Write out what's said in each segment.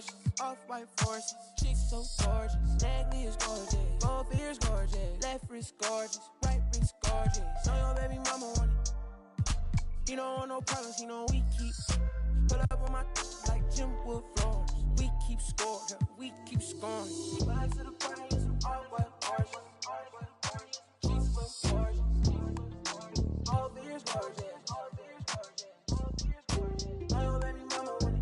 Porsches, off-white forces. Chicks so gorgeous, neck is gorgeous. Both ears gorgeous, left wrist gorgeous, right wrist gorgeous. Know your baby mama want it. He don't want no problems, he know we keep. Pull up on my like Jim Wood floors. We keep scoring, we keep scoring. Back to the party in some off-white Porsches. Chicks so gorgeous, both ears gorgeous. Know your baby mama want it.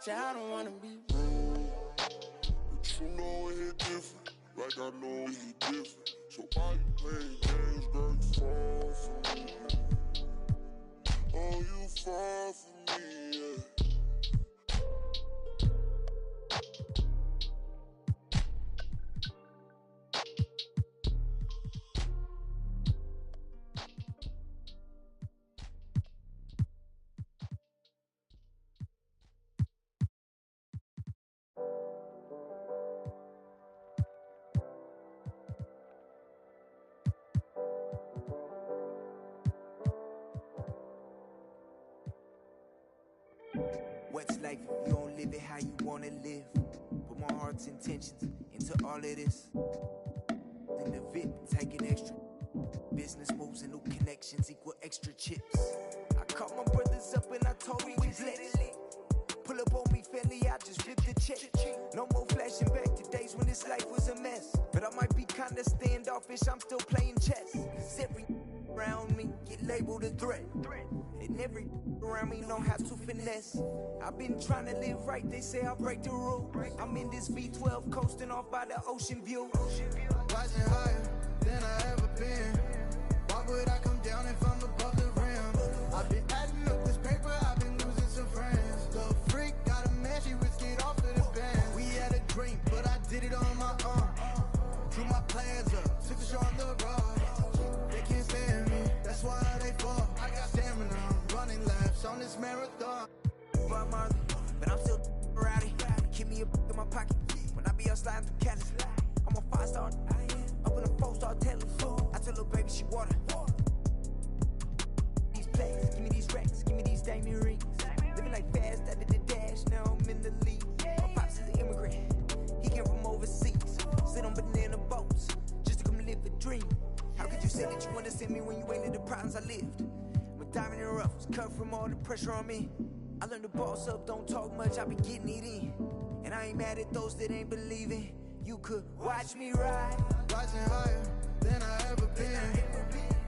Say I don't wanna be rude, but you know it hit different, like I know it hit different. So why you playing games, girl, you fall for me. Oh, you fall for me, yeah. What's life if you don't live it how you wanna live? Put my heart's intentions into all of this. Then the VIP taking extra. Business moves and new connections equal extra chips. I called my brothers up and I told me we blessed. Pull up on me, family, I just ripped the check. No more flashing back to days when this life was a mess. But I might be kinda standoffish, I'm still playing chess. Cause every around me get labeled a threat. And every around me know how to finesse. I've been trying to live right, they say I break the rule. I'm in this V12 coasting off by the ocean view. Rising higher than I ever been. Why would I come down if I'm above the rim? I've been adding up this paper, I've been losing some friends. The freak got a man, she risked it off of the band. We had a dream, but I did it on my own. Drew my plans up, took a shot on the road. They can't stand me, that's why they fall. I got stamina, I'm running laps on this marathon. But I'm still rowdy. Keep me a in my pocket when I be out sliding through Cali. I'm a 5-star, up in a 4-star telly. I tell little baby she water. These plays, give me these racks, give me these diamond rings. Living like fast, I did the dash, now I'm in the league. My pops is an immigrant, he came from overseas. Sit on banana boats, just to come live a dream. How could you say that you understand me when you ain't in the problems I lived? I'm a diamond in the rough, was cut from all the pressure on me. I learned to boss up, don't talk much, I be getting it in. And I ain't mad at those that ain't believing. You could watch me ride. Rising higher than I ever been.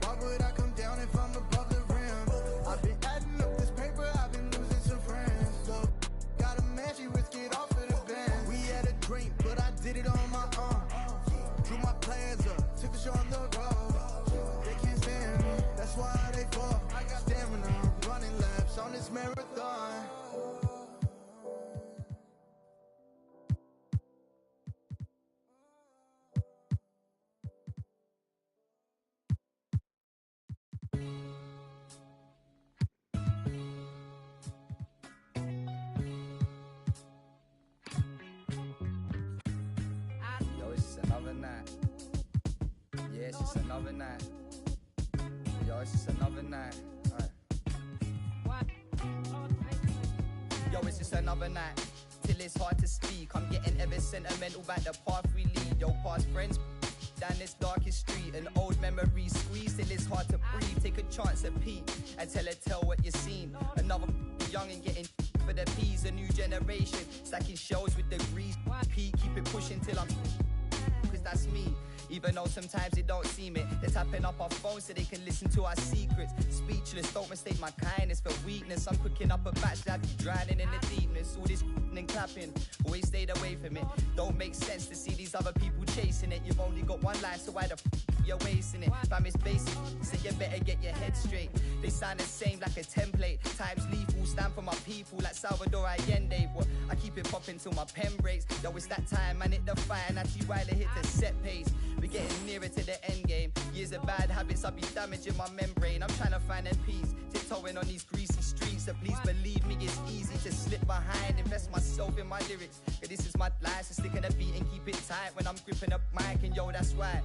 Why would I come down if I'm above the rim? I've been adding up this paper, I've been losing some friends. So, got a man, she risked it off of the band. We had a dream, but I did it on my own. Drew my plans up, took a shot on the road. They can't stand me, that's why they fall. I got stamina, I'm running laps on this marathon. Yo, it's just another night. Yeah, it's just another night. Yo, it's just another night. Alright. Yo, it's just another night. Till it's hard to speak. I'm getting ever sentimental about the path we lead. Yo, past friends down this darkest street. An old memory squeeze till it's hard to breathe. Take a chance at peek and tell what you've seen. Another young and getting for the peas. A new generation stacking shells with degrees. Keep it pushing till I'm cause that's me. Even though sometimes they don't seem it. They're tapping up our phones so they can listen to our secrets. Speechless, don't mistake my kindness for weakness. I'm cooking up a batch that be drowning in the deepness. All this and clapping, always stayed away from it. Don't make sense to see these other people chasing it. You've only got one life, so why the you're wasting it? Fam, it's basic, so you better get your head straight. They sound the same like a template. Times lethal, stand for my people like Salvador Allende. But I keep it popping till my pen breaks. Yo, it's that time, man, hit the fire. Natty Wilder hit the set pace. We're getting nearer to the end game. Years of bad habits, I'll be damaging my membrane. I'm trying to find a peace, tiptoeing on these greasy streets. So please believe me, it's easy to slip behind. Invest myself in my lyrics, cause this is my life. So stick on the beat and keep it tight when I'm gripping up mic. And yo, that's why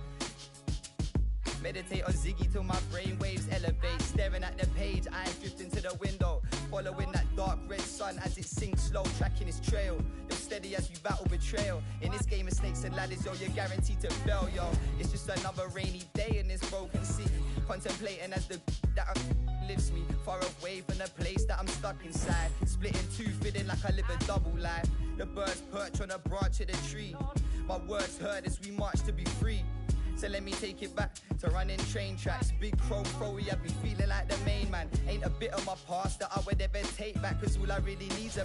meditate on Ziggy till my brain waves elevate. sun as it sinks slow, tracking its trail. You're steady as you battle betrayal. In this game of snakes and ladders, yo, you're guaranteed to fail, yo. It's just another rainy day in this broken city. Contemplating as the that lifts me far away from the place that I'm stuck inside. Split in two, feeling like I live a double life. The birds perch on a branch of the tree. My words heard as we march to be free. So let me take it back to running train tracks. Big crow, yeah, be feeling like the main man. Ain't a bit of my past that I would ever take back, cause all I really need's a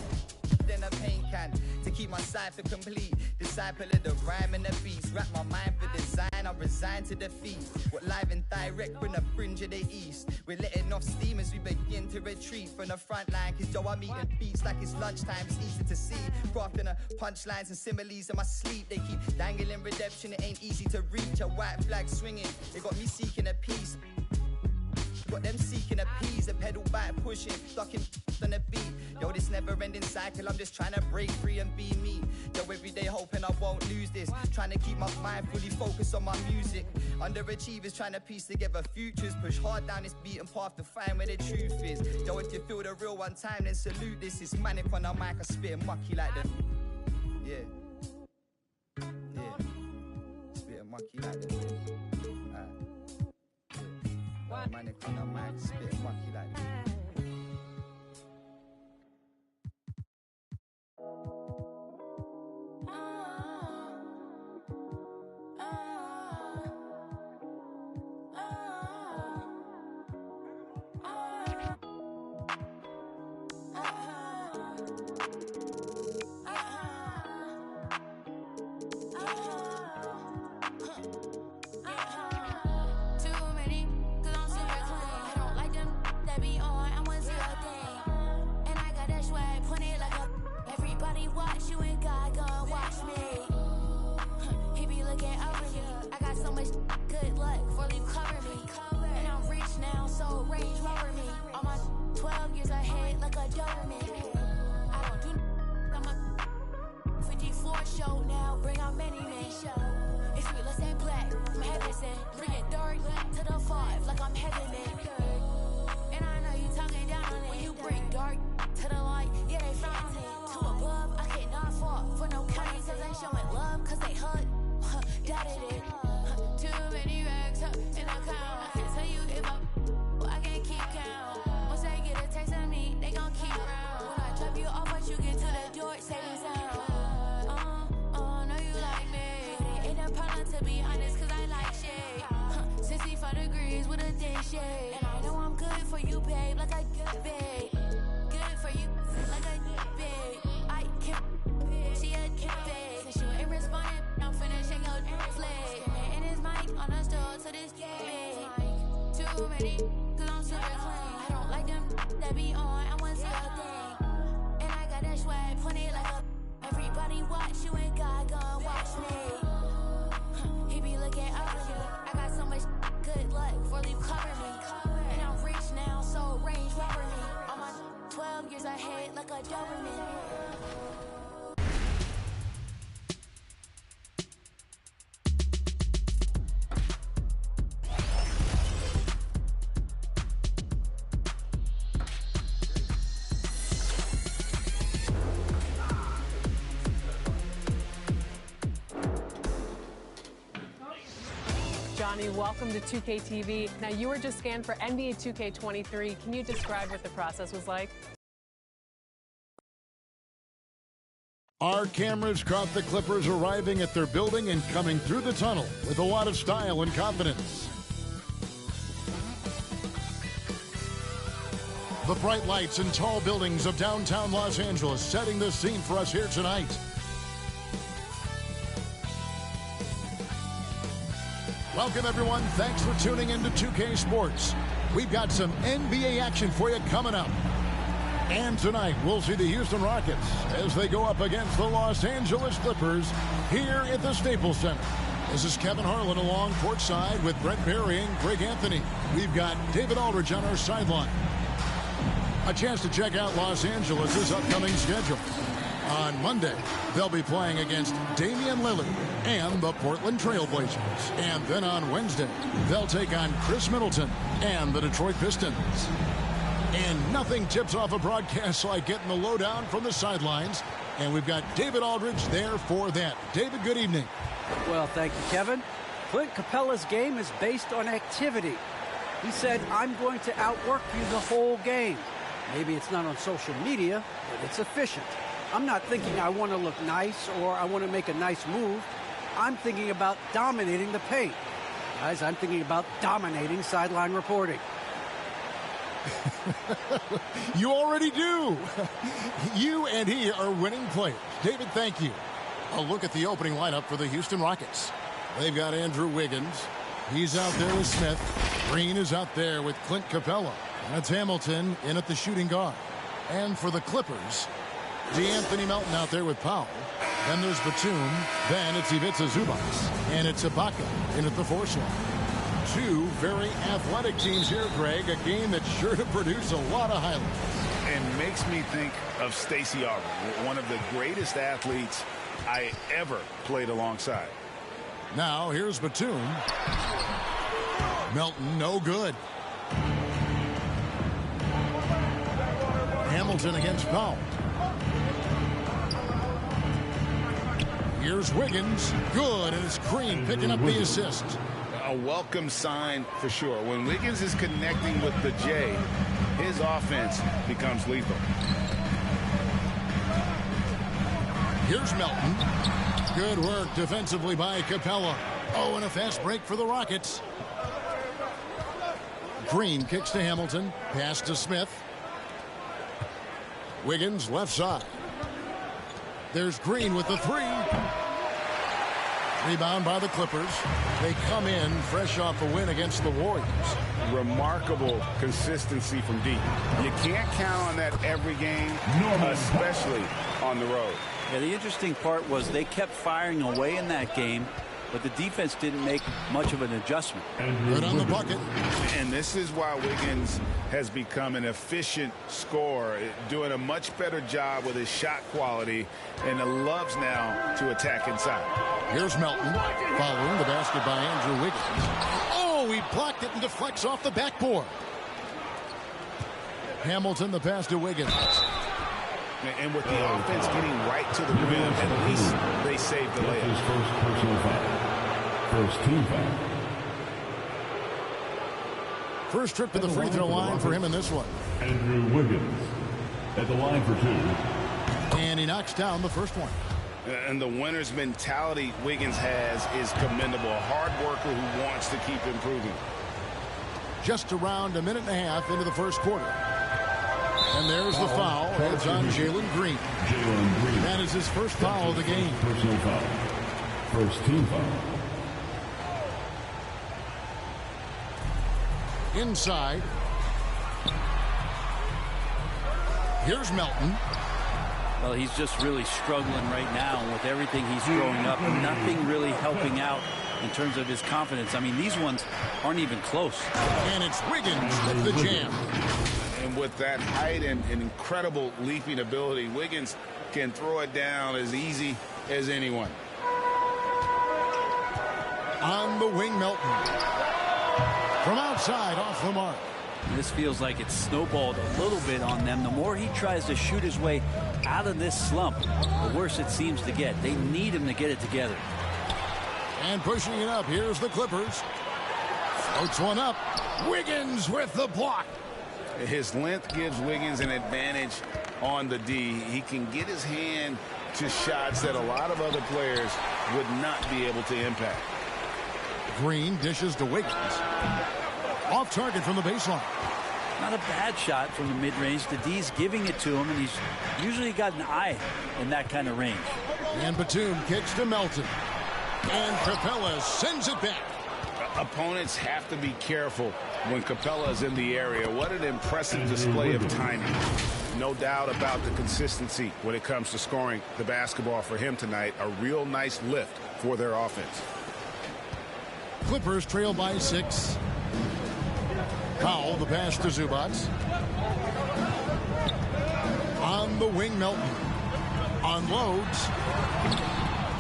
then a paint can to keep my cipher complete. Disciple of the rhyme and the beats. Wrap my mind for design, I'm resigned to defeat. What live and direct from the fringe of the east. We're letting off steam as we begin to retreat from the front line, cause yo, I'm eating beats like it's lunchtime. It's easy to see, crafting a punchlines and similes in my sleep. They keep dangling redemption, it ain't easy to reach. A white flag swinging, they got me seeking a peace. Got them seeking a peas, a pedal back pushing, ducking on the beat. Yo, this never-ending cycle, I'm just trying to break free and be me. Yo, every day hoping I won't lose this. Trying to keep my mind fully focused on my music. Underachievers trying to piece together futures. Push hard down this beaten path to find where the truth is. Yo, if you feel the real one time, then salute this. It's manic on the mic, I spit mucky like them. Yeah. Yeah. Spit mucky like them. Manic on the mic, spit mucky like that. Johnny, welcome to 2K TV. Now, you were just scanned for NBA2k23. Can you describe what the process was like? Our cameras caught the Clippers arriving at their building and coming through the tunnel with a lot of style and confidence. The bright lights and tall buildings of downtown Los Angeles setting the scene for us here tonight. Welcome, everyone. Thanks for tuning in to 2K Sports. We've got some NBA action for you coming up. And tonight, we'll see the Houston Rockets as they go up against the Los Angeles Clippers here at the Staples Center. This is Kevin Harlan along courtside with Brent Barry and Greg Anthony. We've got David Aldridge on our sideline. A chance to check out Los Angeles' upcoming schedule. On Monday, they'll be playing against Damian Lillard and the Portland Trail Blazers. And then on Wednesday, they'll take on Chris Middleton and the Detroit Pistons. And nothing tips off a broadcast like getting the lowdown from the sidelines. And we've got David Aldridge there for that. David, good evening. Well, thank you, Kevin. Clint Capella's game is based on activity. He said, I'm going to outwork you the whole game. Maybe it's not on social media, but it's efficient. I'm not thinking I want to look nice or I want to make a nice move. I'm thinking about dominating the paint. Guys, I'm thinking about dominating sideline reporting. You already do. You and he are winning players. David, thank you. A look at the opening lineup for the Houston Rockets. They've got Andrew Wiggins. He's out there with Smith. Green is out there with Clint Capella. That's Hamilton in at the shooting guard. And for the Clippers, D'Anthony Melton out there with Powell. Then there's Batum. Then it's Ivica Zubac. And it's Ibaka in at the 4 slot. Two very athletic teams here, Greg. A game that's sure to produce a lot of highlights. And makes me think of Stacey Aubrey, one of the greatest athletes I ever played alongside. Now here's Batum. Melton, no good. Hamilton against Powell. Here's Wiggins. Good, and it's Green picking up the assist. A welcome sign for sure. When Wiggins is connecting with the J, his offense becomes lethal. Here's Melton. Good work defensively by Capella. Oh, and a fast break for the Rockets. Green kicks to Hamilton. Pass to Smith. Wiggins left side. There's Green with the 3. Rebound by the Clippers. They come in fresh off a win against the Warriors. Remarkable consistency from deep. You can't count on that every game, especially on the road. Yeah, the interesting part was they kept firing away in that game, but the defense didn't make much of an adjustment. Good on the bucket. And this is why Wiggins has become an efficient scorer, doing a much better job with his shot quality, and loves now to attack inside. Here's Melton following the basket by Andrew Wiggins. Oh, he blocked it and deflects off the backboard. Hamilton, the pass to Wiggins. And with the offense getting right to the rim, at least they saved the layup. His first personal foul. First team foul. First trip to the free throw line for him in this one. Andrew Wiggins at the line for 2. And he knocks down the first one. And the winner's mentality Wiggins has is commendable. A hard worker who wants to keep improving. Just around a minute and a half into the first quarter. And there's the foul. It's on Jalen Green. That is his first foul of the game. Personal foul. First team foul. Inside. Here's Melton. Well, he's just really struggling right now with everything he's throwing up. Nothing really helping out in terms of his confidence. I mean, these ones aren't even close. And it's Wiggins with the jam. And with that height and incredible leaping ability, Wiggins can throw it down as easy as anyone. On the wing, Melton. From outside, off the mark. This feels like it's snowballed a little bit on them. The more he tries to shoot his way out of this slump, the worse it seems to get. They need him to get it together. And pushing it up, here's the Clippers. Floats one up. Wiggins with the block. His length gives Wiggins an advantage on the D. He can get his hand to shots that a lot of other players would not be able to impact. Green dishes to Wiggins. Off target from the baseline. Not a bad shot from the mid-range. The D's giving it to him, and he's usually got an eye in that kind of range. And Batum kicks to Melton. And Capella sends it back. Opponents have to be careful when Capella is in the area. What an impressive display of timing. No doubt about the consistency when it comes to scoring the basketball for him tonight. A real nice lift for their offense. Clippers trail by 6. Powell, the pass to Zubac. On the wing, Melton. Unloads.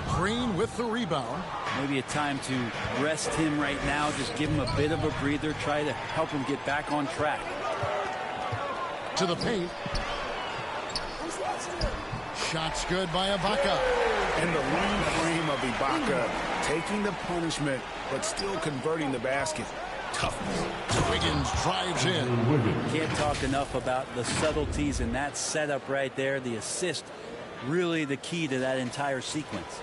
Green with the rebound. Maybe a time to rest him right now. Just give him a bit of a breather. Try to help him get back on track. To the paint. Shot's good by Ibaka. And the lead frame of Ibaka, taking the punishment, but still converting the basket. Toughness. Wiggins drives in. Can't talk enough about the subtleties in that setup right there. The assist, really the key to that entire sequence.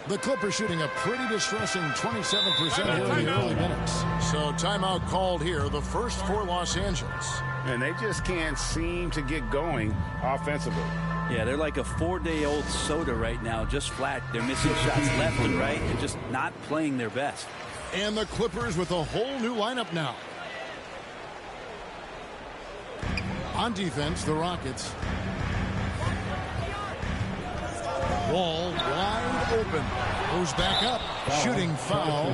The Clippers shooting a pretty distressing 27% here in the early minutes. So timeout called here, the first for Los Angeles. And they just can't seem to get going offensively. Yeah, they're like a 4-day-old soda right now, just flat. They're missing shots left and right and just not playing their best. And the Clippers with a whole new lineup now. On defense, the Rockets. Wall wide open. Goes back up. Shooting foul.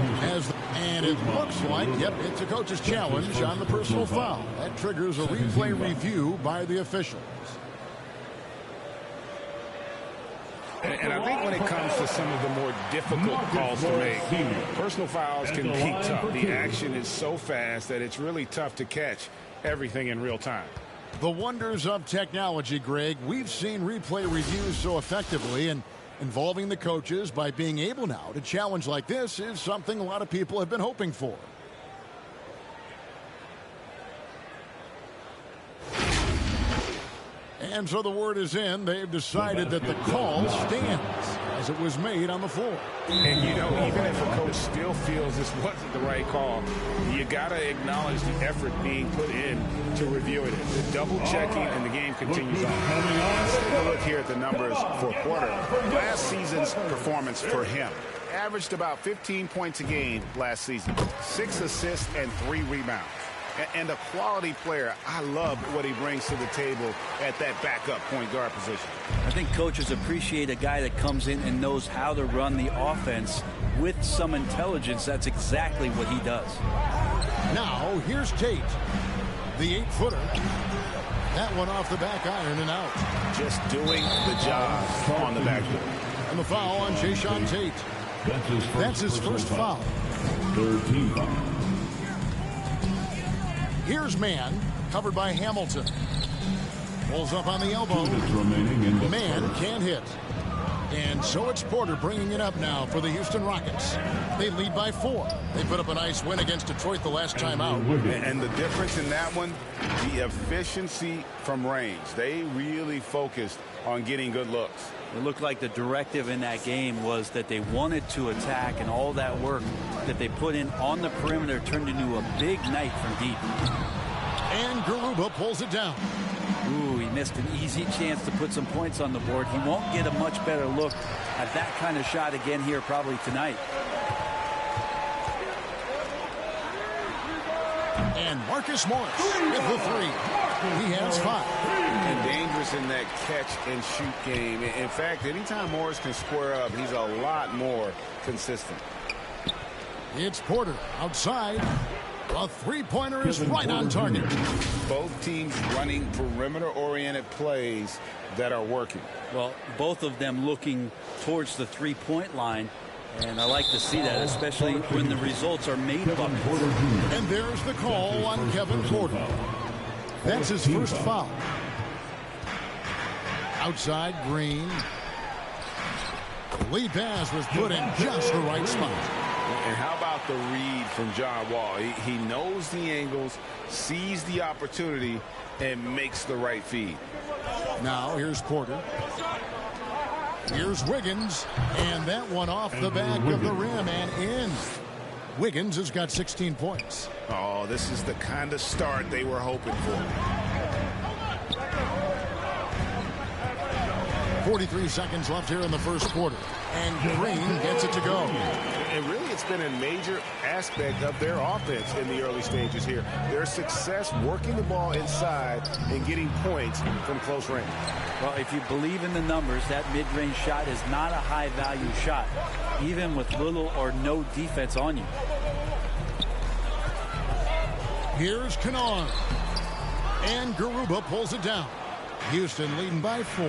And it looks like, yep, it's a coach's challenge on the personal foul. That triggers a replay review by the officials. And I think when it comes to some of the more difficult calls to make, personal fouls can be tough. The action is so fast that it's really tough to catch everything in real time. The wonders of technology, Greg. We've seen replay reviews so effectively, and involving the coaches by being able now to challenge like this is something a lot of people have been hoping for. And so the word is in. They've decided that the call stands as it was made on the floor. And, you know, even if a coach still feels this wasn't the right call, you got to acknowledge the effort being put in to reviewing it. The double-checking, and the game continues on. Let's take a look here at the numbers for Porter. Last season's performance for him. Averaged about 15 points a game last season. 6 assists and 3 rebounds. And a quality player. I love what he brings to the table at that backup point guard position. I think coaches appreciate a guy that comes in and knows how to run the offense with some intelligence. That's exactly what he does. Now, here's Tate. The 8-footer. That one off the back iron and out. Just doing the job on the backboard. And the foul on Jayshawn Tate. That's his first foul. Third team foul. Here's man, covered by Hamilton. Pulls up on the elbow. Man can't hit. And so it's Porter bringing it up now for the Houston Rockets. They lead by 4. They put up a nice win against Detroit the last time out. And the difference in that one, the efficiency from range. They really focused on getting good looks. It looked like the directive in that game was that they wanted to attack, and all that work that they put in on the perimeter turned into a big night from deep. And Garuba pulls it down. Ooh, he missed an easy chance to put some points on the board. He won't get a much better look at that kind of shot again here probably tonight. And Marcus Morris with the 3. He has 5. And dangerous in that catch-and-shoot game. In fact, anytime Morris can square up, he's a lot more consistent. It's Porter outside. A 3-pointer is right on target. Both teams running perimeter-oriented plays that are working. Well, both of them looking towards the 3-point line. And I like to see that, especially when the results are made buckets. And there's the call on Kevin Porter. That's his first foul. Outside, Green. The lead pass was put in just the right spot. And how about the read from John Wall? He knows the angles, sees the opportunity, and makes the right feed. Now here's Porter. Here's Wiggins, and that one off the back of the rim and in. Wiggins has got 16 points. Oh, this is the kind of start they were hoping for. 43 seconds left here in the first quarter. And Green gets it to go. And really, it's been a major aspect of their offense in the early stages here. Their success working the ball inside and getting points from close range. Well, if you believe in the numbers, that mid-range shot is not a high-value shot, even with little or no defense on you. Here's Kennard. And Garuba pulls it down. Houston leading by 4.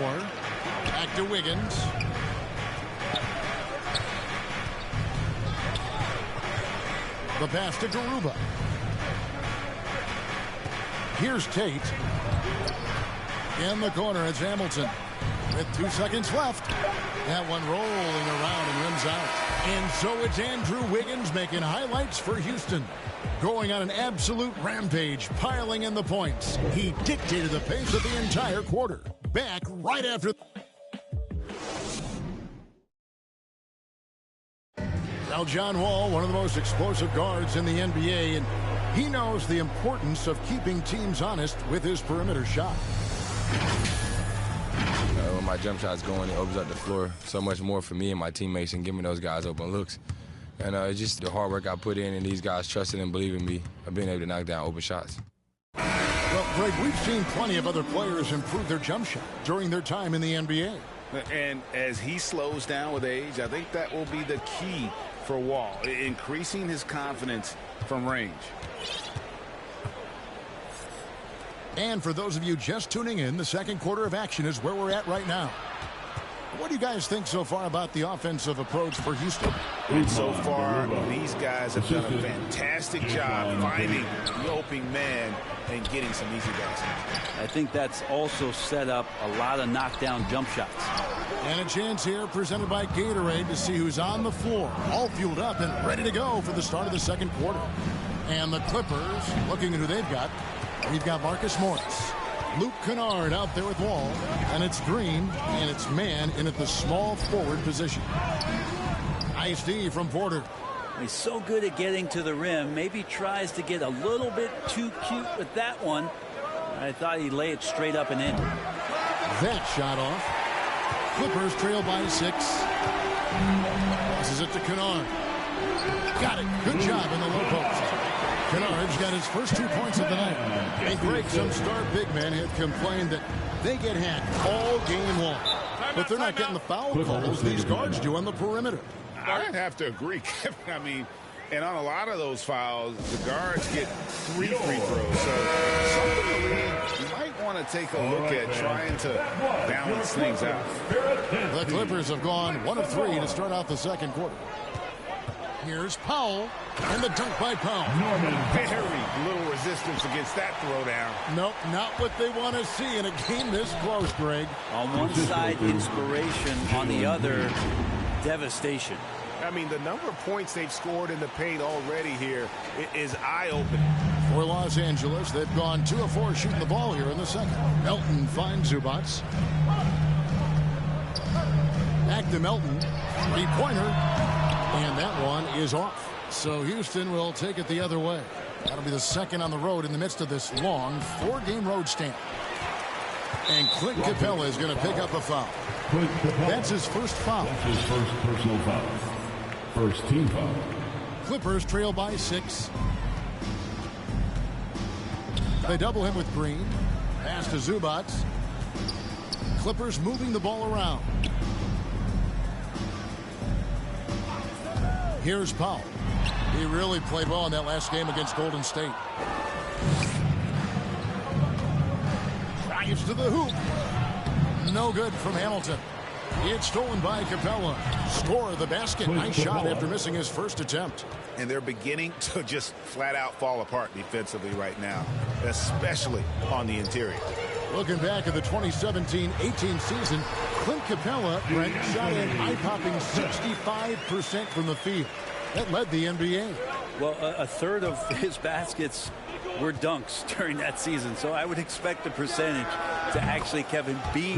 Back to Wiggins. The pass to Garuba. Here's Tate. In the corner, it's Hamilton. With 2 seconds left. That one rolling around and rims out. And so it's Andrew Wiggins making highlights for Houston. Going on an absolute rampage, piling in the points. He dictated the pace of the entire quarter. Back right after. Now John Wall, one of the most explosive guards in the NBA, and he knows the importance of keeping teams honest with his perimeter shot. When my jump shot's going, it opens up the floor so much more for me and my teammates and giving those guys open looks. And it's just the hard work I put in and these guys trusting and believing me of being able to knock down open shots. Well, Greg, we've seen plenty of other players improve their jump shot during their time in the NBA. And as he slows down with age, I think that will be the key for Wall, increasing his confidence from range. And for those of you just tuning in, the second quarter of action is where we're at right now. What do you guys think so far about the offensive approach for Houston? So far, these guys have done a fantastic job finding the opening man and getting some easy baskets. I think that's also set up a lot of knockdown jump shots. And a chance here presented by Gatorade to see who's on the floor, all fueled up and ready to go for the start of the second quarter. And the Clippers, looking at who they've got, we've got Marcus Morris, Luke Kennard out there with Wall, and it's Green, and it's man in at the small forward position. Nice D from Porter. He's so good at getting to the rim. Maybe tries to get a little bit too cute with that one. I thought he'd lay it straight up and in. That shot off. Clippers trail by 6. Passes it to Kennard. Got it. Good job in the low post. Kennard's got his first 2 points of the night. And Greg, some star big men have complained that they get hacked all game long. But they're not getting the foul calls these guards do on the perimeter. I'd have to agree, Kevin. I mean, and on a lot of those fouls, the guards get 3 free throws. So something you might want to take a look at trying to balance things out. The Clippers have gone 1 of 3 to start out the second quarter. Here's Powell, and the dunk by Powell. Very little resistance against that throwdown. Nope, not what they want to see in a game this close, Greg. On one side, inspiration. On the other, devastation. I mean, the number of points they've scored in the paint already here is eye-opening. For Los Angeles, they've gone 2 of 4 shooting the ball here in the second. Melton finds Zubats. Back to Melton. 3-pointer. And that one is off. So Houston will take it the other way. That'll be the second on the road in the midst of this long 4-game road stand. And Clint Capella is going to pick up a foul. That's his first foul. That's his first personal foul. First team foul. Clippers trail by 6. They double him with Green. Pass to Zubats. Clippers moving the ball around. Here's Powell. He really played well in that last game against Golden State. Drives to the hoop. No good from Hamilton. It's stolen by Capella. Score the basket. Nice shot after missing his first attempt. And they're beginning to just flat out fall apart defensively right now, especially on the interior. Looking back at the 2017-18 season, Clint Capella shot an eye-popping 65% from the field. That led the NBA. Well, a third of his baskets were dunks during that season, so I would expect the percentage to actually, Kevin, be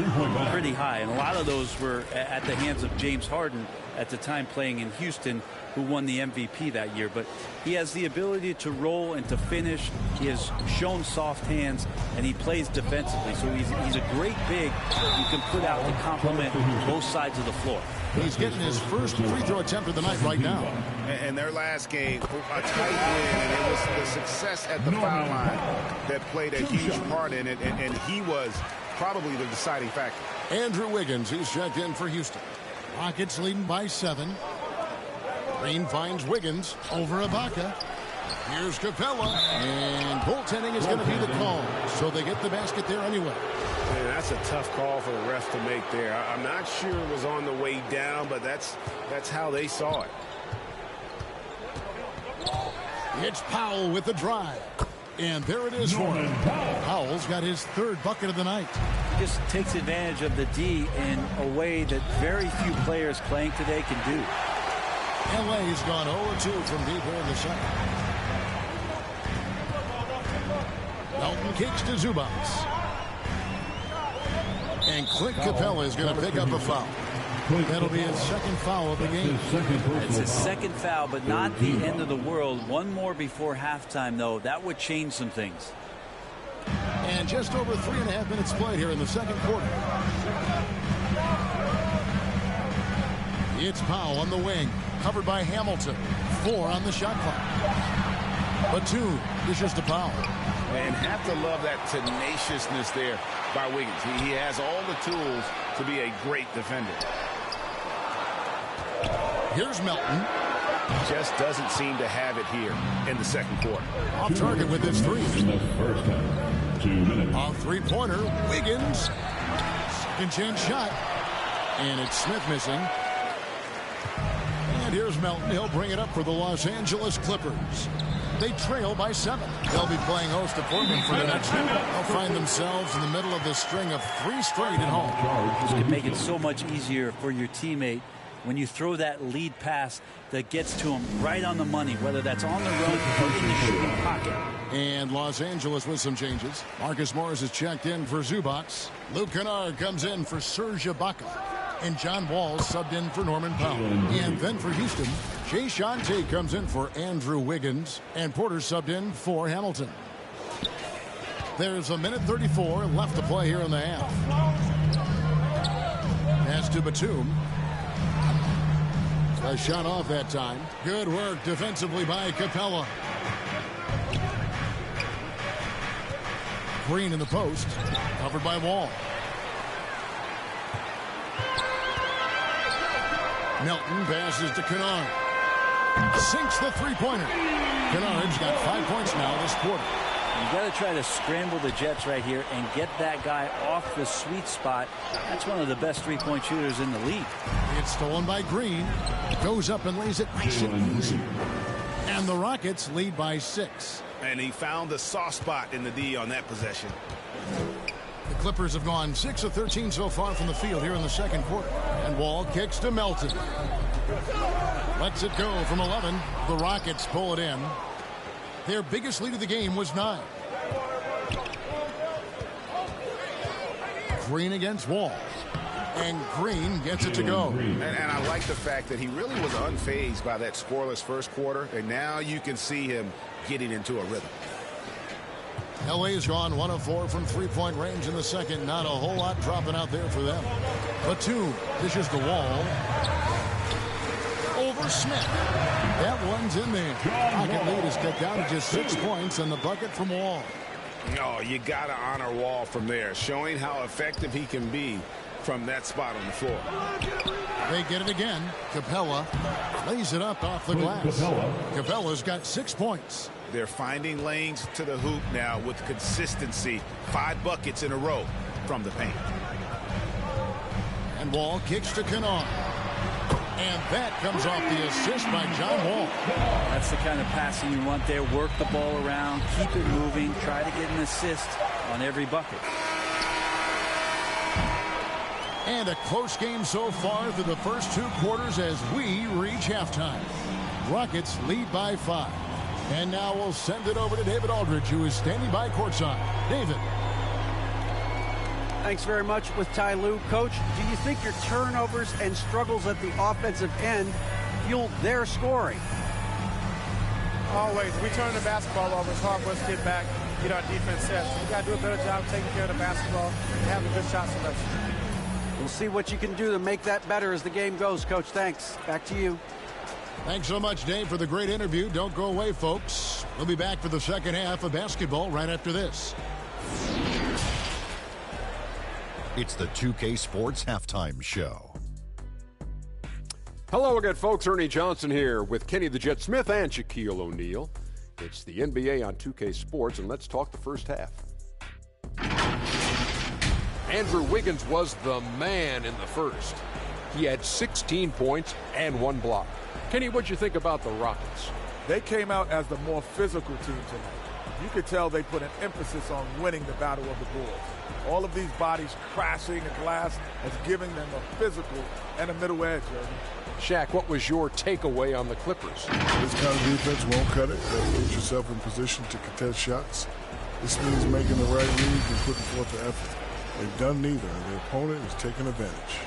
pretty high. And a lot of those were at the hands of James Harden at the time playing in Houston, who won the MVP that year. But he has the ability to roll and to finish. He has shown soft hands, and he plays defensively. So he's a great big you can put out to complement both sides of the floor. He's getting his first free throw attempt of the night right now. And their last game, a tight win, and it was the success at the foul line that played a huge part in it, and he was probably the deciding factor. Andrew Wiggins, he's checked in for Houston. Rockets leading by 7. Green finds Wiggins over Ibaka. Here's Capella, and goaltending is going to be the call, so they get the basket there anyway. Man, that's a tough call for the ref to make there. I'm not sure it was on the way down, but that's how they saw it. It's Powell with the drive. And there it is for him. Powell's got his third bucket of the night. He just takes advantage of the D in a way that very few players playing today can do. LA's gone 0-2 from deep here in the second. Melton kicks to Zubats. And Clint Capella is going to pick up a foul. That'll be his second foul of the game. It's his second foul, but not the end of the world. One more before halftime, though. That would change some things. And just over 3.5 minutes played here in the second quarter. It's Powell on the wing, covered by Hamilton. 4 on the shot clock. Batum dishes to Powell. And have to love that tenaciousness there by Wiggins. He has all the tools to be a great defender. Here's Melton. Just doesn't seem to have it here in the second quarter. Off target with his three. In the first half, 2 minutes. Off three-pointer, Wiggins. Second chance shot. And it's Smith missing. And here's Melton. He'll bring it up for the Los Angeles Clippers. They trail by 7. They'll be playing host to Portland for the next one. They'll find themselves in the middle of this string of 3 straight at home. This could make it so much easier for your teammate when you throw that lead pass that gets to him right on the money, whether that's on the run or in the shooting pocket. And Los Angeles with some changes. Marcus Morris is checked in for Zubats. Luke Kennard comes in for Serge Ibaka. And John Wall subbed in for Norman Powell. And then for Houston, Jay Shante comes in for Andrew Wiggins. And Porter subbed in for Hamilton. There's a minute 34 left to play here in the half. Pass to Batum. A shot off that time. Good work defensively by Capella. Green in the post. Covered by Wall. Melton passes to Kennard. Sinks the three-pointer. Kennard's got 5 points now this quarter. You got to try to scramble the Jets right here and get that guy off the sweet spot. That's one of the best three-point shooters in the league. It's stolen by Green. Goes up and lays it nice and easy. And the Rockets lead by 6. And he found the soft spot in the D on that possession. The Clippers have gone 6 of 13 so far from the field here in the second quarter. And Wall kicks to Melton. Lets it go from 11. The Rockets pull it in. Their biggest lead of the game was 9. Green against Wall. And Green gets it to go. And I like the fact that he really was unfazed by that scoreless first quarter. And now you can see him getting into a rhythm. LA's gone 1 of 4 from three-point range in the second. Not a whole lot dropping out there for them. Batum dishes the Wall. Over Smith. That one's in there. Pocket lead is cut down to just 6 points and the bucket from Wall. Oh, you got to honor Wall from there, showing how effective he can be from that spot on the floor. They get it again. Capella lays it up off the glass. Capella's got 6 points. They're finding lanes to the hoop now with consistency. 5 buckets in a row from the paint. And Wall kicks to Kennard. And that comes off the assist by John Wall. That's the kind of passing you want there. Work the ball around, keep it moving, try to get an assist on every bucket. And a close game so far through the first 2 quarters as we reach halftime. Rockets lead by 5. And now we'll send it over to David Aldridge, who is standing by courtside. David. Thanks very much with Ty Lue. Coach, do you think your turnovers and struggles at the offensive end fueled their scoring? Always. We turn the basketball over. It's hard for us to get back, get our defense set. So we got to do a better job taking care of the basketball and having a good shot selection. We'll see what you can do to make that better as the game goes, Coach. Thanks. Back to you. Thanks so much, Dave, for the great interview. Don't go away, folks. We'll be back for the second half of basketball right after this. It's the 2K Sports Halftime Show. Hello again, folks. Ernie Johnson here with Kenny the Jet Smith and Shaquille O'Neal. It's the NBA on 2K Sports, and let's talk the first half. Andrew Wiggins was the man in the first. He had 16 points and 1 block. Kenny, what'd you think about the Rockets? They came out as the more physical team tonight. You could tell they put an emphasis on winning the battle of the Bulls. All of these bodies crashing the glass is giving them a physical and a middle edge, Irvin. Shaq, what was your takeaway on the Clippers? This kind of defense won't cut it. You gotta put yourself in position to contest shots. This means making the right reads and putting forth the effort. They've done neither, and their opponent is taking advantage.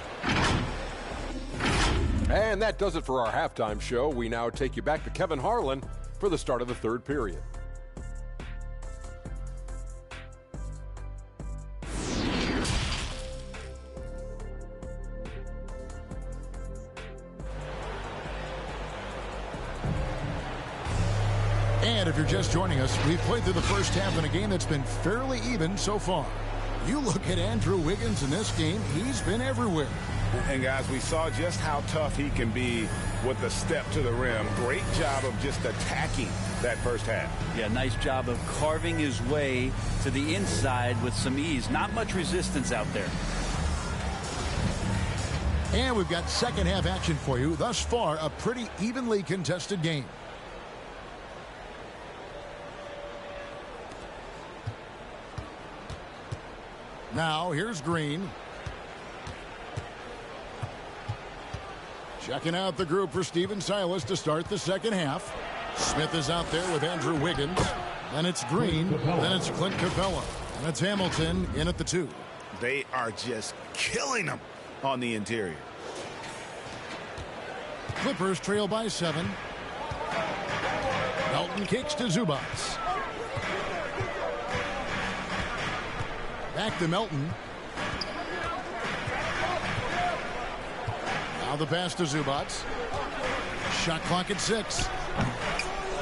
And that does it for our halftime show. We now take you back to Kevin Harlan for the start of the third period. And if you're just joining us, we've played through the first half in a game that's been fairly even so far. You look at Andrew Wiggins in this game, he's been everywhere. And guys, we saw just how tough he can be with the step to the rim. Great job of just attacking that first half. Yeah, nice job of carving his way to the inside with some ease. Not much resistance out there. And we've got second half action for you. Thus far, a pretty evenly contested game. Now, here's Green. Checking out the group for Steven Silas to start the second half. Smith is out there with Andrew Wiggins. Then it's Green. Then it's Clint Capella. And it's Hamilton in at the 2. They are just killing them on the interior. Clippers trail by 7. Melton kicks to Zubac. Back to Melton. Now the pass to Zubac. Shot clock at 6.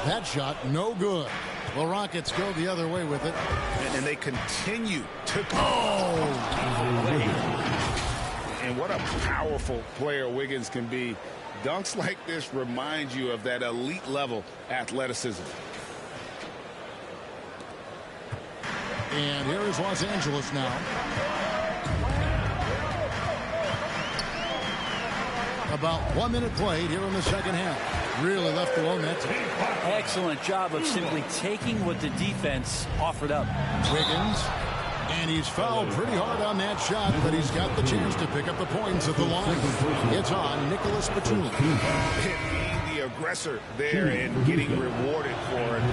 That shot no good. The Rockets go the other way with it. And they continue to go. Oh! And what a powerful player Wiggins can be. Dunks like this remind you of that elite level athleticism. And here is Los Angeles now. About 1 minute played here in the second half. Really left the low net. Excellent job of simply taking what the defense offered up. Wiggins. And he's fouled pretty hard on that shot, but he's got the chance to pick up the points at the line. It's on Nicholas Batum. Being the aggressor there and getting rewarded for it.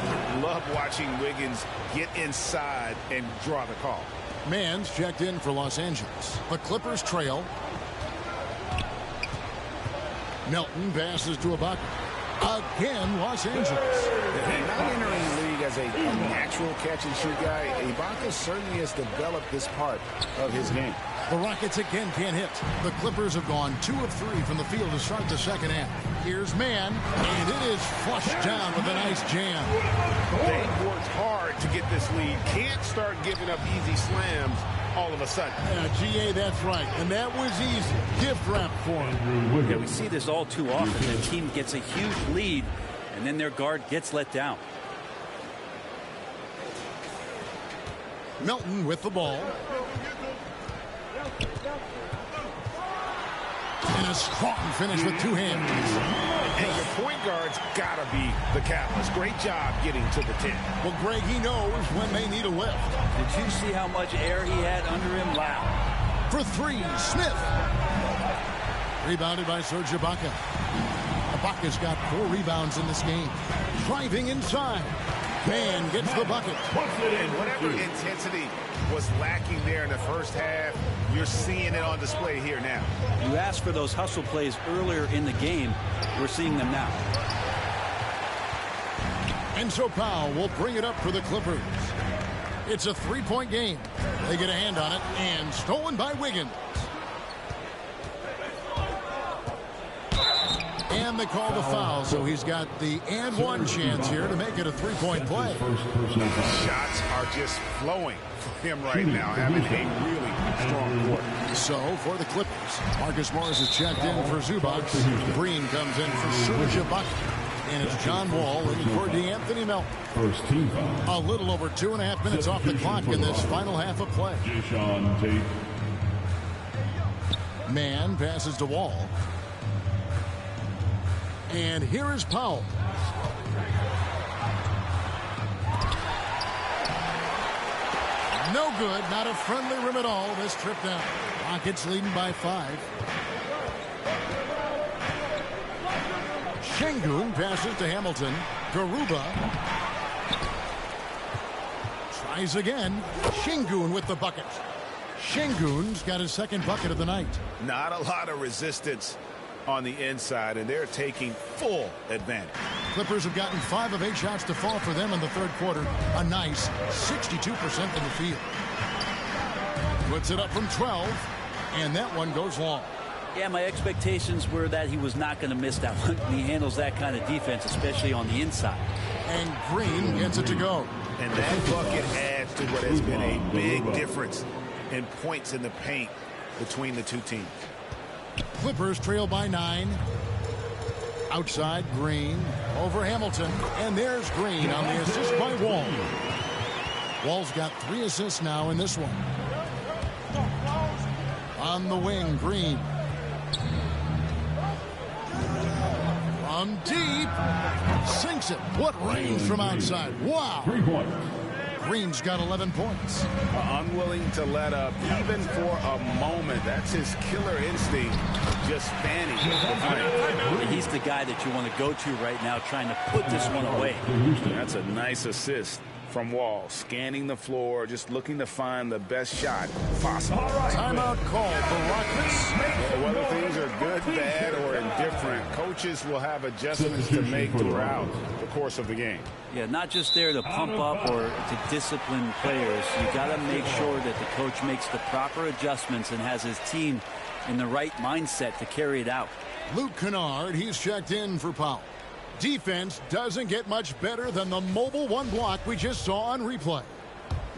Love watching Wiggins get inside and draw the call. Mann's checked in for Los Angeles. The Clippers trail. Melton passes to Ibaka. Again, Los Angeles. Not entering the league as a natural catch-and-shoot guy, Ibaka certainly has developed this part of his game. The Rockets again can't hit. The Clippers have gone 2 of 3 from the field to start the second half. Here's Mann, and it is flushed down with a nice jam. They've worked hard to get this lead. Can't start giving up easy slams all of a sudden. GA, that's right. And that was easy. Gift wrap for him. Yeah, we see this all too often. The team gets a huge lead, and then their guard gets let down. Melton with the ball. And a strong finish with 2 hands. And your point guard's got to be the catalyst. Great job getting to the 10. Well, Greg, he knows when they need a lift. Did you see how much air he had under him? Wow. For 3, Smith. Rebounded by Serge Ibaka. Ibaka's got 4 rebounds in this game. Driving inside. Mann gets the bucket. And whatever intensity was lacking there in the first half, you're seeing it on display here now. You asked for those hustle plays earlier in the game. We're seeing them now. And so Powell will bring it up for the Clippers. It's a 3-point game. They get a hand on it, and stolen by Wiggins. And they call the foul, so he's got the and 1 chance here to make it a 3-point play. Shots are just flowing for him right now, having a really strong quarter. So for the Clippers, Marcus Morris is checked in for Zubac. Green comes in for Serge Ibaka. And it's John Wall in for DeAnthony Melton. A little over 2.5 minutes off the clock in this final half of play. Mann passes to Wall. And here is Powell. No good. Not a friendly rim at all this trip down. Rockets leading by 5. Şengün passes to Hamilton. Garuba tries again. Şengün with the bucket. Şengün's got his second bucket of the night. Not a lot of resistance on the inside, and they're taking full advantage. Clippers have gotten 5 of 8 shots to fall for them in the third quarter. A nice 62% in the field. Puts it up from 12, and that one goes long. Yeah, my expectations were that he was not going to miss that one. He handles that kind of defense, especially on the inside. And Green gets it to go. And that bucket adds to what has been a big difference in points in the paint between the two teams. Clippers trail by 9. Outside, Green over Hamilton. And there's Green on the assist by Wall. Wall's got 3 assists now in this one. On the wing, Green. From deep. Sinks it. What range from outside. Wow. 3 points. Green's got 11 points. Unwilling to let up even for a moment. That's his killer instinct, just fanning the frame. He's the guy that you want to go to right now, trying to put this one away. That's a nice assist from Wall, scanning the floor, just looking to find the best shot possible. Timeout call for Rockets. Whether things are good, bad, or indifferent, coaches will have adjustments to make throughout the course of the game. Yeah, not just there to pump up or to discipline players. You got to make sure that the coach makes the proper adjustments and has his team in the right mindset to carry it out. Luke Kennard, he's checked in for Powell. Defense doesn't get much better than the mobile 1 block we just saw on replay.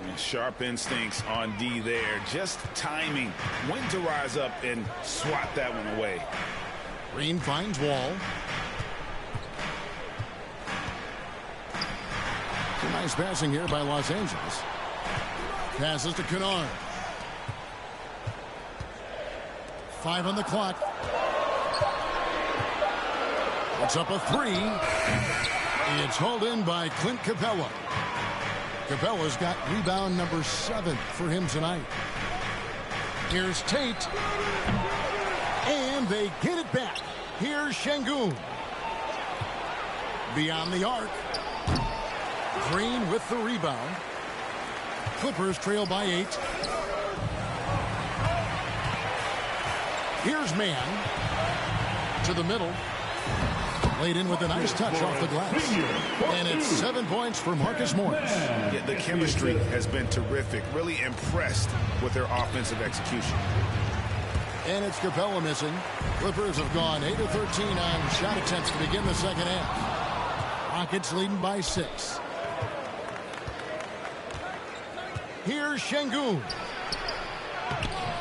And sharp instincts on D there. Just timing when to rise up and swat that one away. Green finds Wall. Some nice passing here by Los Angeles. Passes to Kennard. 5 on the clock. It's up a 3. It's hauled in by Clint Capella. Capella's got rebound number 7 for him tonight. Here's Tate. And they get it back. Here's Şengün. Beyond the arc. Green with the rebound. Clippers trail by 8. Here's Mann. To the middle. Laid in with a nice touch off the glass. And it's 7 points for Marcus Morris. Yeah, the chemistry has been terrific. Really impressed with their offensive execution. And it's Capella missing. Clippers have gone 8 of 13 on shot attempts to begin the second half. Rockets leading by 6. Here's Şengün.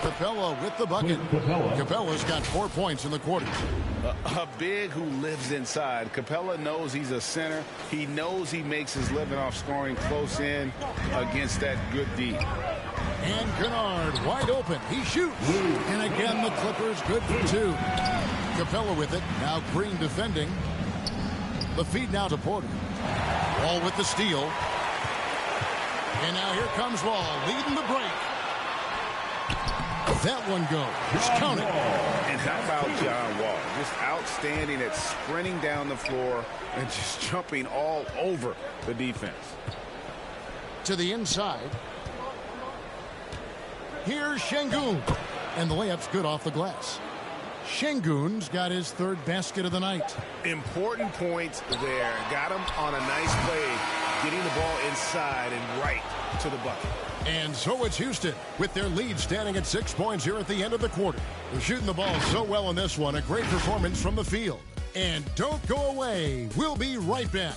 Capella with the bucket. Capella's got 4 points in the quarter. A big who lives inside. Capella knows he's a center. He knows he makes his living off scoring close in against that good D. And Kennard wide open. He shoots. And again, the Clippers good for 2. Capella with it. Now Green defending. The feed now to Porter. Wall with the steal. And now here comes Wall leading the break. That one goes. It's counted. And how about John Wall? Just outstanding at sprinting down the floor and just jumping all over the defense. To the inside. Here's Şengün. And the layup's good off the glass. Şengün's got his 3rd basket of the night. Important points there. Got him on a nice play, getting the ball inside and right to the bucket. And so it's Houston with their lead standing at 6 points here at the end of the quarter. They're shooting the ball so well in this one. A great performance from the field. And don't go away. We'll be right back.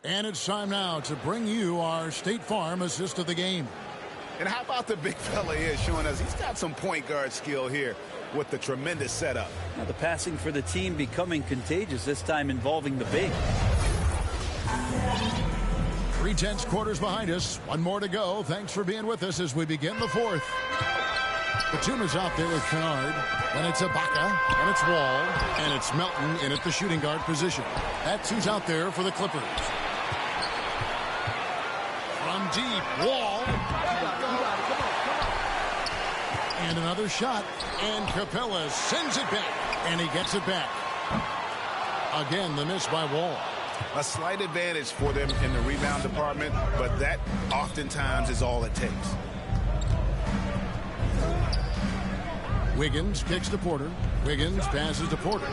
And it's time now to bring you our State Farm assist of the game. And how about the big fella here showing us he's got some point guard skill here with the tremendous setup. Now the passing for the team becoming contagious, this time involving the big. 3/10 quarters behind us. 1 more to go. Thanks for being with us as we begin the 4th. Batum is out there with Kennard. Then it's Ibaka. And it's Wall. And it's Melton in at the shooting guard position. That's who's out there for the Clippers. From deep, Wall. And another shot. And Capella sends it back. And he gets it back. Again, the miss by Wall. A slight advantage for them in the rebound department, but that oftentimes is all it takes. Wiggins kicks to Porter. Wiggins passes to Porter.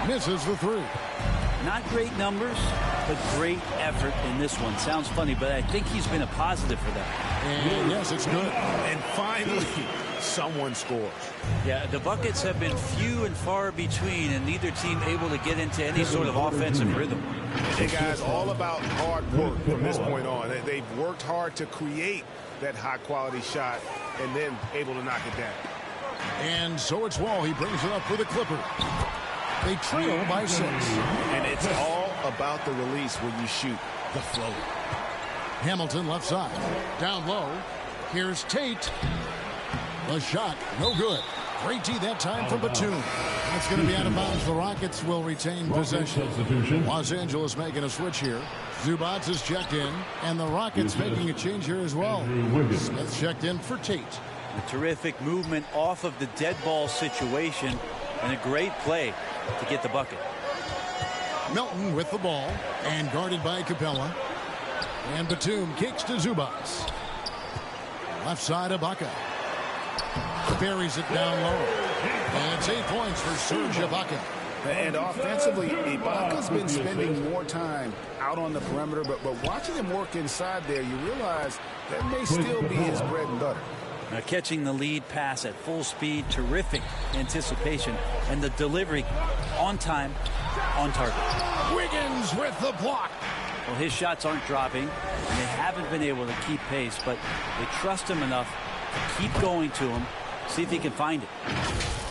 Misses the three. Not great numbers, but great effort in this one. Sounds funny, but I think he's been a positive for them. And yes, it's good. And finally, someone scores. Yeah, the buckets have been few and far between, and neither team able to get into any sort of offensive rhythm. Hey, guys, all about hard work from this point on. They've worked hard to create that high-quality shot and then able to knock it down. And so it's Wall. He brings it up for the Clippers. They trail by 6. And it's all about the release when you shoot the float. Hamilton left side. Down low. Here's Tate. The shot, no good. Great D that time from Batum. It's going to be out of bounds. The Rockets will retain possession. Los Angeles making a switch here. Zubac is checked in, and the Rockets making a change here as well. Smith checked in for Tate. A terrific movement off of the dead ball situation, and a great play to get the bucket. Melton with the ball, and guarded by Capella. And Batum kicks to Zubac. Left side, Ibaka. Buries it down low. And it's 8 points for Serge Ibaka. And offensively, Ibaka's been spending more time out on the perimeter, but watching him work inside there, you realize that may still be his bread and butter. Now catching the lead pass at full speed, terrific anticipation, and the delivery on time, on target. Wiggins with the block. Well, his shots aren't dropping, and they haven't been able to keep pace, but they trust him enough to keep going to him, see if he can find it.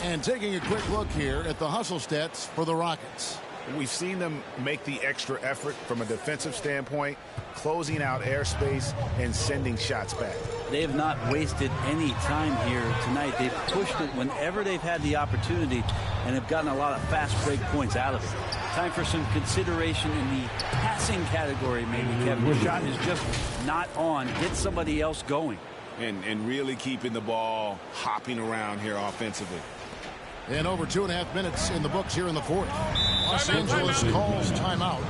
And taking a quick look here at the hustle stats for the Rockets. We've seen them make the extra effort from a defensive standpoint, closing out airspace and sending shots back. They have not wasted any time here tonight. They've pushed it whenever they've had the opportunity and have gotten a lot of fast break points out of it. Time for some consideration in the passing category, maybe, Kevin. The shot is just not on. Get somebody else going. And really keeping the ball hopping around here offensively. And over 2.5 minutes in the books here in the fourth. Los Angeles calls timeout.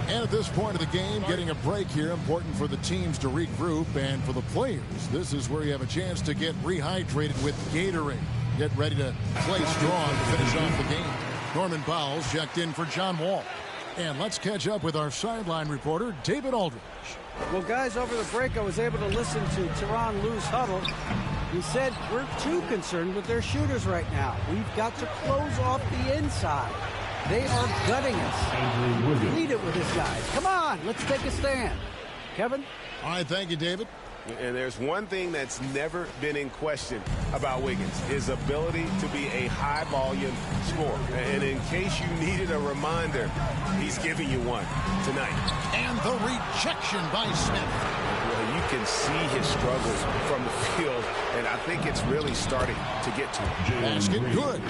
And at this point of the game, getting a break here, important for the teams to regroup, and for the players, this is where you have a chance to get rehydrated with Gatorade. Get ready to play strong to finish off the game. Norman Powell's checked in for John Wall. And let's catch up with our sideline reporter, David Aldridge. Well, guys, over the break, I was able to listen to Tyronn Lue's huddle. He said, we're too concerned with their shooters right now. We've got to close off the inside. They are gutting us. Lead it with this, guys. Come on, let's take a stand. Kevin? All right, thank you, David. And there's one thing that's never been in question about Wiggins, his ability to be a high-volume scorer. And in case you needed a reminder, he's giving you one tonight. And the rejection by Smith. Well, you can see his struggles from the field, and I think it's really starting to get to him. Basket good.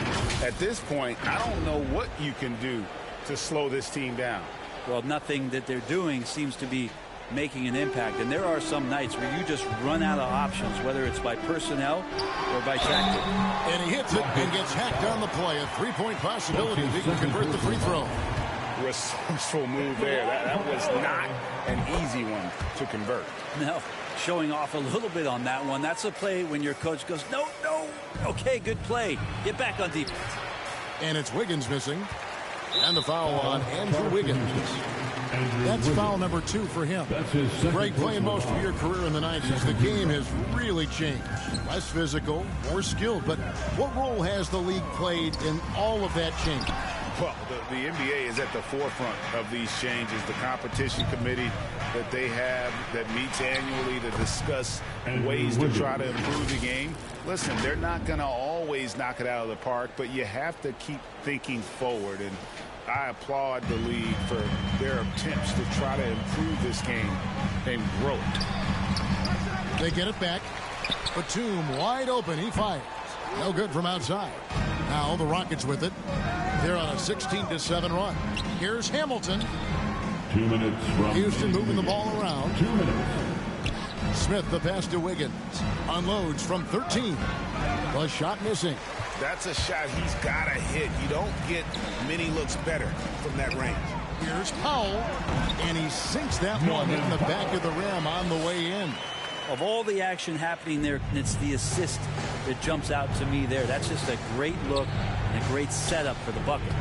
At this point, I don't know what you can do to slow this team down. Well, nothing that they're doing seems to be making an impact, and there are some nights where you just run out of options, whether it's by personnel or by tactic. And he hits it and gets hacked on the play. A three-point possibility if he can convert the free throw. Resourceful move there. That was not an easy one to convert. No, showing off a little bit on that one. That's a play when your coach goes, no, okay, good play. Get back on defense. And it's Wiggins missing. And the foul on Andrew Wiggins. That's foul number 2 for him. Greg, playing most of your career in the 90s, the game has really changed. Less physical, more skilled. But what role has the league played in all of that change? Well, the NBA is at the forefront of these changes. The competition committee that they have that meets annually to discuss ways to try to improve the game. Listen, they're not going to always knock it out of the park, but you have to keep thinking forward. And I applaud the league for their attempts to try to improve this game and grow it. They get it back. Batum wide open. He fires. No good from outside. Now the Rockets with it. They're on a 16-7 run. Here's Hamilton. 2 minutes from Houston moving the ball around. 2 minutes. Smith the pass to Wiggins. Unloads from 13. The shot missing. That's a shot he's got to hit. You don't get many looks better from that range. Here's Powell. And he sinks that one in the back of the rim on the way in. Of all the action happening there, it's the assist that jumps out to me there. That's just a great look and a great setup for the bucket.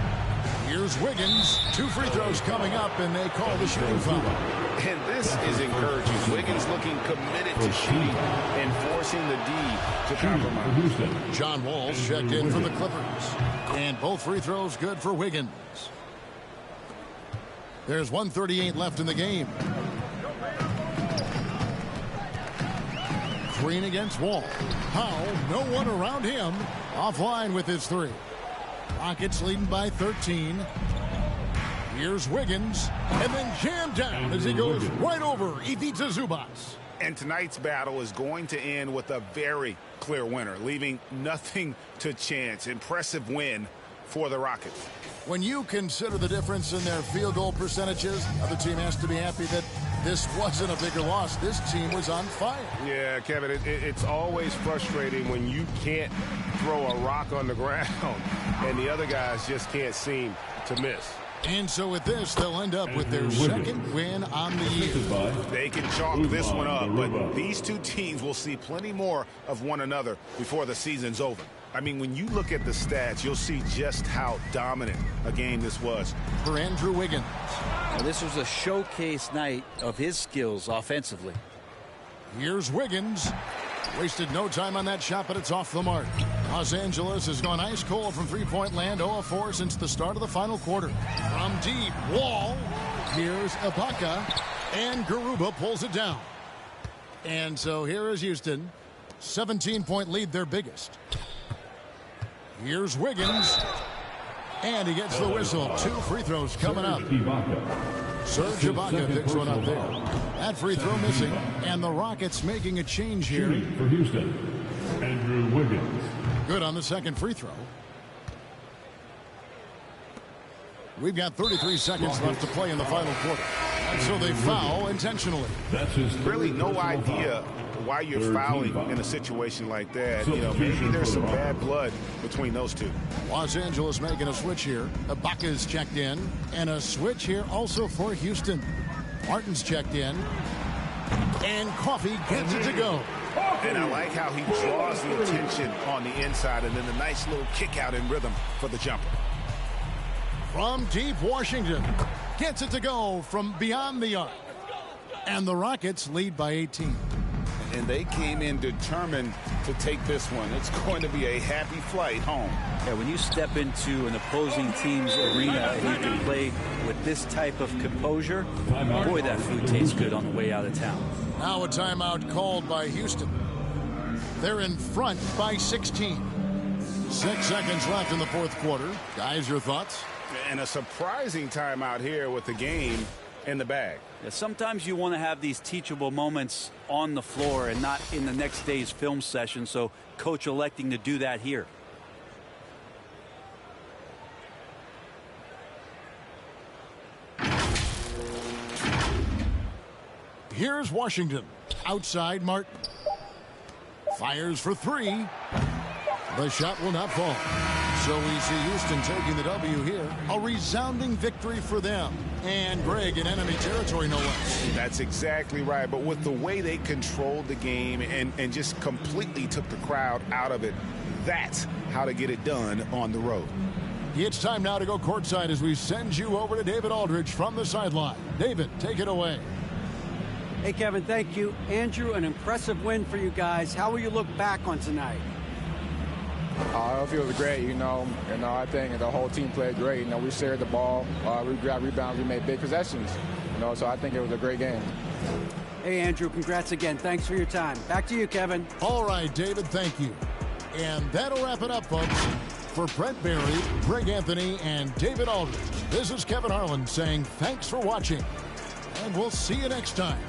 Here's Wiggins. 2 free throws coming up, and they call the shooting foul. And this is encouraging. Wiggins looking committed to shooting and forcing the D to compromise. John Wall's checked in for the Clippers. And both free throws good for Wiggins. There's 1:38 left in the game. Green against Wall. Powell, no one around him. Offline with his 3. Rockets leading by 13. Here's Wiggins. And then jammed down as he goes right over Ivica Zubac. And tonight's battle is going to end with a very clear winner, leaving nothing to chance. Impressive win for the Rockets. When you consider the difference in their field goal percentages, the team has to be happy that this wasn't a bigger loss. This team was on fire. Yeah, Kevin, it's always frustrating when you can't throw a rock on the ground and the other guys just can't seem to miss. And so with this, they'll end up with their second win on the year. They can chalk this one up, but these two teams will see plenty more of one another before the season's over. I mean, when you look at the stats, you'll see just how dominant a game this was. For Andrew Wiggins. Now, this was a showcase night of his skills offensively. Here's Wiggins. Wasted no time on that shot, but it's off the mark. Los Angeles has gone ice cold from three-point land, 0-4 since the start of the final quarter. From deep, Wall. Here's Ibaka, and Garuba pulls it down. And so here is Houston. 17-point lead, their biggest. Here's Wiggins. And he gets the whistle. 2 free throws coming up. Serge Ibaka picks one up there. That free throw missing. And the Rockets making a change here. For Houston, Andrew Wiggins. Good on the second free throw. We've got 33 seconds left to play in the final quarter. And so they foul intentionally. That's his really no idea why you're fouling in a situation like that. You know, maybe there's some bad blood between those two. Los Angeles making a switch here. Ibaka's checked in. And a switch here also for Houston. Martin's checked in. And Coffey gets it to go. And I like how he draws the attention on the inside and then the nice little kick out in rhythm for the jumper. From deep, Washington gets it to go from beyond the arc. And the Rockets lead by 18. And they came in determined to take this one. It's going to be a happy flight home. Yeah, when you step into an opposing team's arena and you can play with this type of composure, boy, that food tastes good on the way out of town. Now a timeout called by Houston. They're in front by 16. 6 seconds left in the fourth quarter. Guys, your thoughts? And a surprising timeout here with the game in the bag. Yeah, sometimes you want to have these teachable moments on the floor and not in the next day's film session, so coach electing to do that here. Here's Washington. Outside Martin. Fires for 3. The shot will not fall. So we see Houston taking the W here. A resounding victory for them. And Greg in enemy territory, no less. That's exactly right. But with the way they controlled the game and just completely took the crowd out of it, that's how to get it done on the road. It's time now to go courtside as we send you over to David Aldridge from the sideline. David, take it away. Hey, Kevin, thank you. Andrew, an impressive win for you guys. How will you look back on tonight? It feels great, I think the whole team played great. We shared the ball, we got rebounds, we made big possessions, so I think it was a great game. Hey, Andrew, congrats again. Thanks for your time. Back to you, Kevin. All right, David, thank you. And that'll wrap it up, folks. For Brent Barry, Greg Anthony, and David Aldridge, this is Kevin Harlan saying thanks for watching, and we'll see you next time.